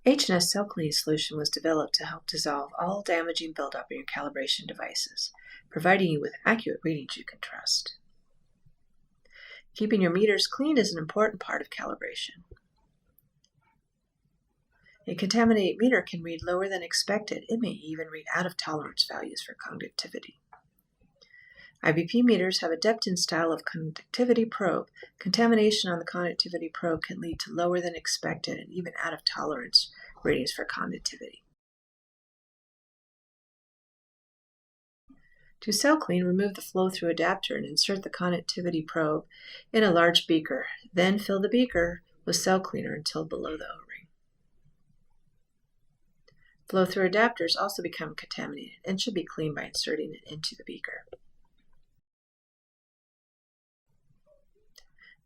H&S cell cleaning solution was developed to help dissolve all damaging buildup in your calibration devices, providing you with accurate readings you can trust. Keeping your meters clean is an important part of calibration. A contaminated meter can read lower than expected. It may even read out of tolerance values for conductivity. IBP meters have a depth-in style of conductivity probe. Contamination on the conductivity probe can lead to lower than expected and even out of tolerance readings for conductivity. To cell clean, remove the flow-through adapter and insert the conductivity probe in a large beaker. Then fill the beaker with cell cleaner until below the O-ring. Flow-through adapters also become contaminated and should be cleaned by inserting it into the beaker.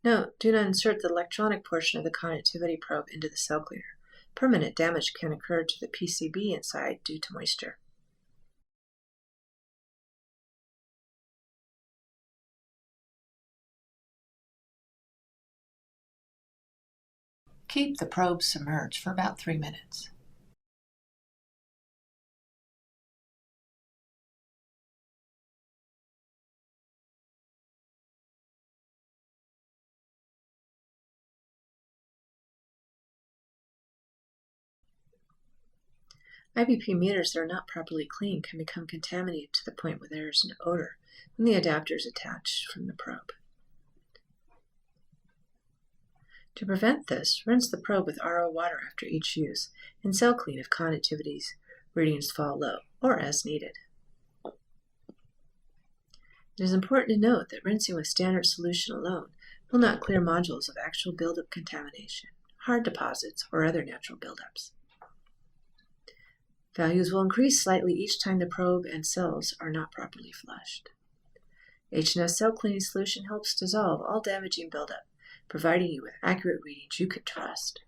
Note: do not insert the electronic portion of the conductivity probe into the cell cleaner. Permanent damage can occur to the PCB inside due to moisture. Keep the probe submerged for about 3 minutes. IBP meters that are not properly cleaned can become contaminated to the point where there is an odor when the adapter is attached from the probe. To prevent this, rinse the probe with RO water after each use and cell clean if conductivity readings fall low or as needed. It is important to note that rinsing with standard solution alone will not clear modules of actual buildup contamination, hard deposits, or other natural buildups. Values will increase slightly each time the probe and cells are not properly flushed. H&S cell cleaning solution helps dissolve all damaging buildup, providing you with accurate readings you can trust.